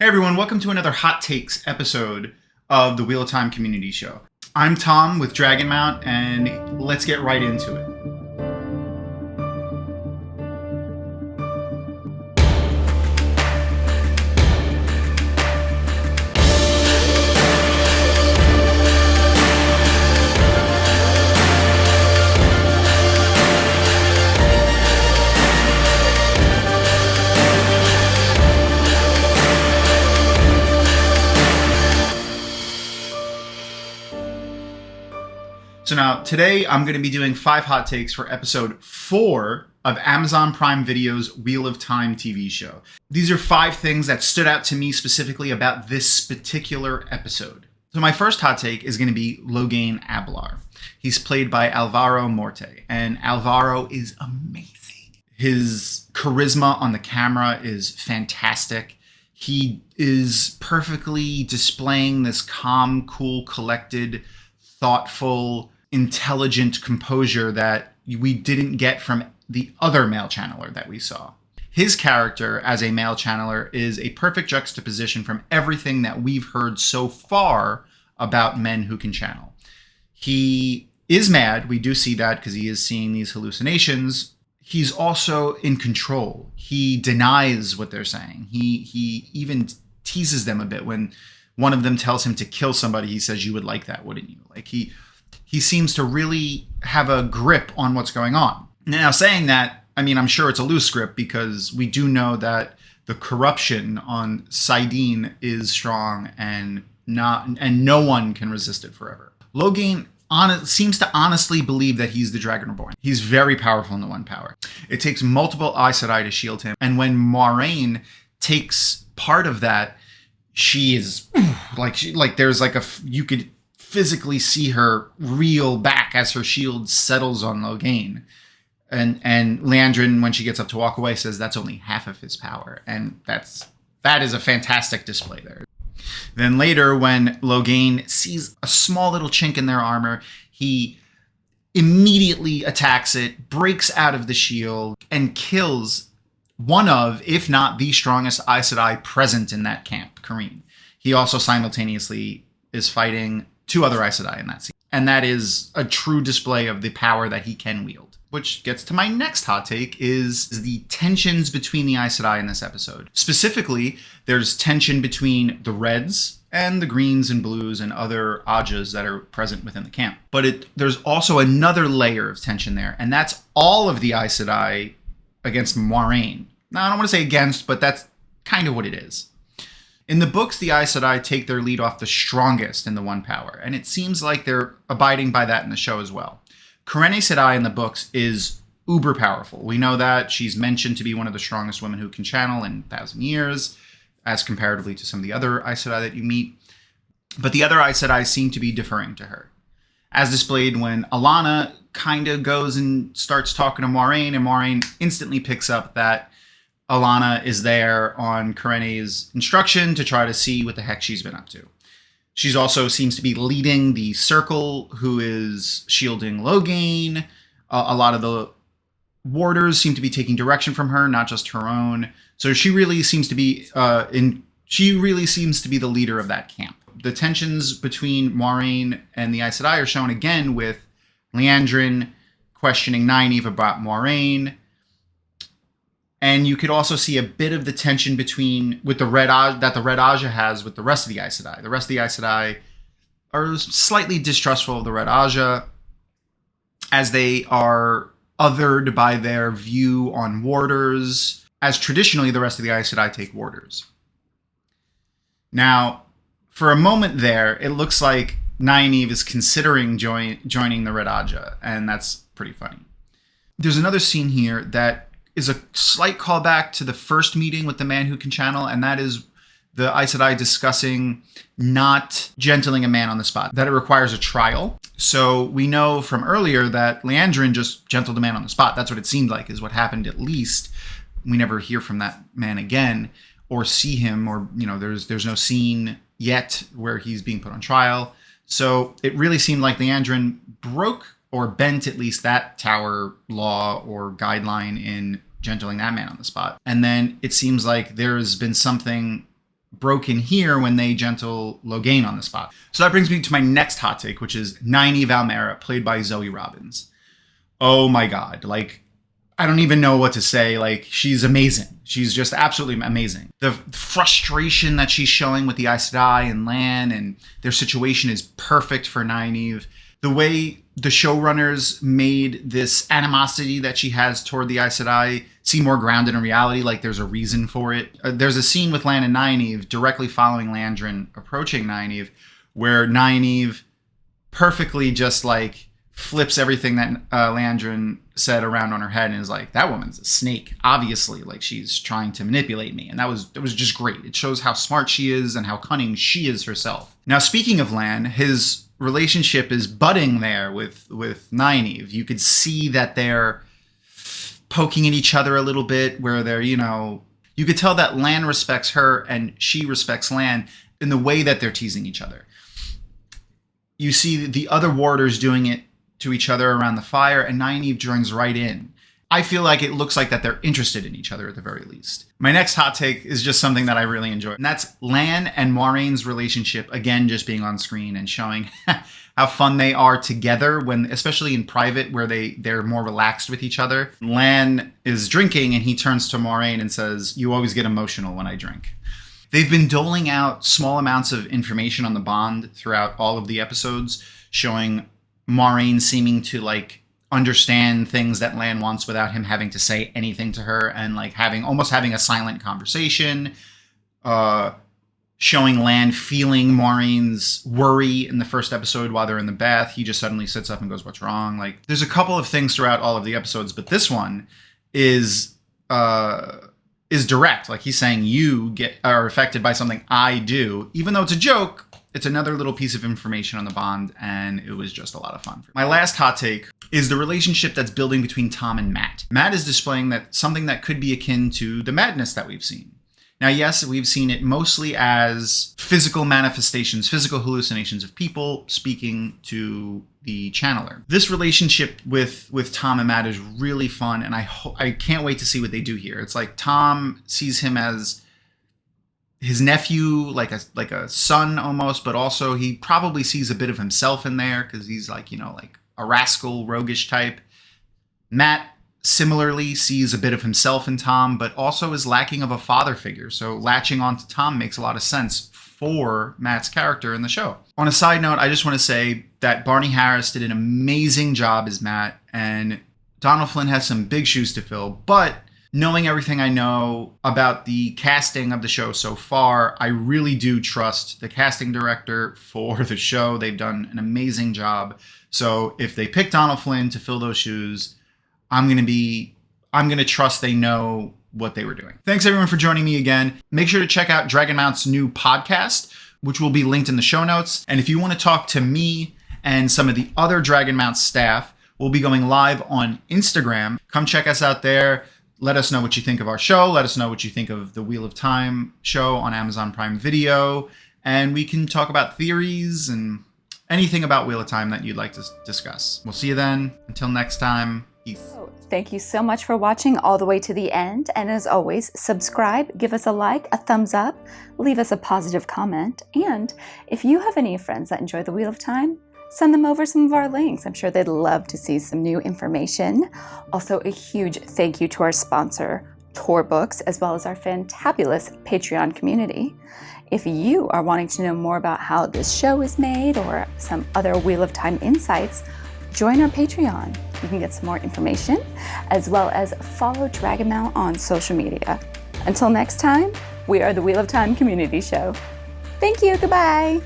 Hey everyone, welcome to another Hot Takes episode of the Wheel of Time Community Show. I'm Thom with Dragonmount, and let's get right into it. So now, today I'm going to be doing 5 hot takes for episode 4 of Amazon Prime Video's Wheel of Time TV show. These are 5 things that stood out to me specifically about this particular episode. So my first hot take is going to be Logain Ablar. He's played by Alvaro Morte, and Alvaro is amazing. His charisma on the camera is fantastic. He is perfectly displaying this calm, cool, collected, thoughtful, intelligent composure that we didn't get from the other male channeler that we saw. His character as a male channeler is a perfect juxtaposition from everything that we've heard so far about men who can channel. He is mad. We do see that because he is seeing these hallucinations. He's also in control. He denies what they're saying. He even teases them a bit when one of them tells him to kill somebody. He says, "You would like that, wouldn't you?" Like he seems to really have a grip on what's going on. Now, saying that, I mean, I'm sure it's a loose grip because we do know that the corruption on Sidene is strong and no one can resist it forever. Logain seems to honestly believe that he's the Dragon Reborn. He's very powerful in the One Power. It takes multiple Aes Sedai to shield him, and when Moiraine takes part of that, she is like there's like you could physically see her reel back as her shield settles on Logain. And Liandrin, when she gets up to walk away, says that's only half of his power. And that is a fantastic display there. Then later, when Logain sees a small little chink in their armor, he immediately attacks it, breaks out of the shield, and kills one of, if not the strongest Aes Sedai present in that camp, Kareen. He also simultaneously is fighting 2 other Aes Sedai in that scene. And that is a true display of the power that he can wield. Which gets to my next hot take, is the tensions between the Aes Sedai in this episode. Specifically, there's tension between the Reds and the Greens and Blues and other Ajas that are present within the camp. But there's also another layer of tension there, and that's all of the Aes Sedai against Moiraine. Now, I don't want to say against, but that's kind of what it is. In the books, the Aes Sedai take their lead off the strongest in the One Power, and it seems like they're abiding by that in the show as well. Aes Sedai in the books is uber powerful. We know that. She's mentioned to be one of the strongest women who can channel in 1,000 years, as comparatively to some of the other Aes Sedai that you meet. But the other Aes Sedai seem to be deferring to her, as displayed when Alanna kind of goes and starts talking to Moiraine, and Moiraine instantly picks up that Alanna is there on Karene's instruction to try to see what the heck she's been up to. She's also seems to be leading the circle who is shielding Logain. A lot of the warders seem to be taking direction from her, not just her own. So she really seems to be the leader of that camp. The tensions between Moiraine and the Aes Sedai are shown again with Liandrin questioning Nynaeve about Moiraine. And you could also see a bit of the tension with the Red Aja has with the rest of the Aes Sedai. The rest of the Aes Sedai are slightly distrustful of the Red Aja, as they are othered by their view on warders, as traditionally the rest of the Aes Sedai take warders. Now, for a moment there, it looks like Nynaeve is considering joining the Red Aja, and that's pretty funny. There's another scene here that is a slight callback to the first meeting with the man who can channel, and that is the Aes Sedai discussing not gentling a man on the spot, that it requires a trial. So we know from earlier that Liandrin just gentled a man on the spot. That's what it seemed like is what happened, at least. We never hear from that man again or see him, or, there's no scene yet where he's being put on trial. So it really seemed like Liandrin broke or bent at least that tower law or guideline in gentling that man on the spot. And then it seems like there's been something broken here when they gentle Logain on the spot. So that brings me to my next hot take, which is Nynaeve Almera, played by Zoe Robbins. Oh my God. Like, I don't even know what to say. Like, she's amazing. She's just absolutely amazing. The frustration that she's showing with the Aes Sedai and Lan and their situation is perfect for Nynaeve. The way the showrunners made this animosity that she has toward the Aes Sedai seem more grounded in reality, like there's a reason for it. There's a scene with Lan and Nynaeve directly following Landrin approaching Nynaeve, where Nynaeve perfectly just like flips everything that Landrin said around on her head and is like, that woman's a snake, obviously, like she's trying to manipulate me. And it was just great. It shows how smart she is and how cunning she is herself. Now, speaking of Lan, his relationship is budding there with Nynaeve. You could see that they're poking at each other a little bit, where they're, you could tell that Lan respects her and she respects Lan in the way that they're teasing each other. You see the other warders doing it to each other around the fire, and Nynaeve joins right in. I feel like it looks like that they're interested in each other at the very least. My next hot take is just something that I really enjoy, and that's Lan and Moiraine's relationship, again, just being on screen and showing how fun they are together, when, especially in private, where they're more relaxed with each other. Lan is drinking and he turns to Moiraine and says, "You always get emotional when I drink." They've been doling out small amounts of information on the bond throughout all of the episodes, showing Moiraine seeming to like understand things that Lan wants without him having to say anything to her, and like almost having a silent conversation, showing Lan feeling Moiraine's worry in the first episode while they're in the bath. He just suddenly sits up and goes, "What's wrong?" Like, there's a couple of things throughout all of the episodes, but this one is direct. Like, he's saying, you are affected by something I do, even though it's a joke. It's another little piece of information on the bond, and it was just a lot of fun. My last hot take is the relationship that's building between Thom and Mat. Mat is displaying that something that could be akin to the madness that we've seen. Now, yes, we've seen it mostly as physical manifestations, physical hallucinations of people speaking to the channeler. This relationship with Thom and Mat is really fun, and I can't wait to see what they do here. It's like Thom sees him as his nephew, like a son almost, but also he probably sees a bit of himself in there because he's like, like a rascal, roguish type. Mat similarly sees a bit of himself in Thom, but also is lacking of a father figure. So latching onto Thom makes a lot of sense for Mat's character in the show. On a side note, I just want to say that Barney Harris did an amazing job as Mat, and Donald Flynn has some big shoes to fill, but knowing everything I know about the casting of the show so far, I really do trust the casting director for the show. They've done an amazing job. So if they pick Donald Flynn to fill those shoes, I'm going to trust they know what they were doing. Thanks everyone for joining me again. Make sure to check out Dragonmount's new podcast, which will be linked in the show notes. And if you want to talk to me and some of the other Dragonmount staff, we'll be going live on Instagram. Come check us out there. Let us know what you think of our show. Let us know what you think of the Wheel of Time show on Amazon Prime Video. And we can talk about theories and anything about Wheel of Time that you'd like to discuss. We'll see you then. Until next time, peace. Thank you so much for watching all the way to the end. And as always, subscribe, give us a like, a thumbs up, leave us a positive comment. And if you have any friends that enjoy the Wheel of Time, send them over some of our links. I'm sure they'd love to see some new information. Also, a huge thank you to our sponsor, Tor Books, as well as our fantabulous Patreon community. If you are wanting to know more about how this show is made or some other Wheel of Time insights, join our Patreon. You can get some more information, as well as follow Dragonmount on social media. Until next time, we are the Wheel of Time Community Show. Thank you, goodbye.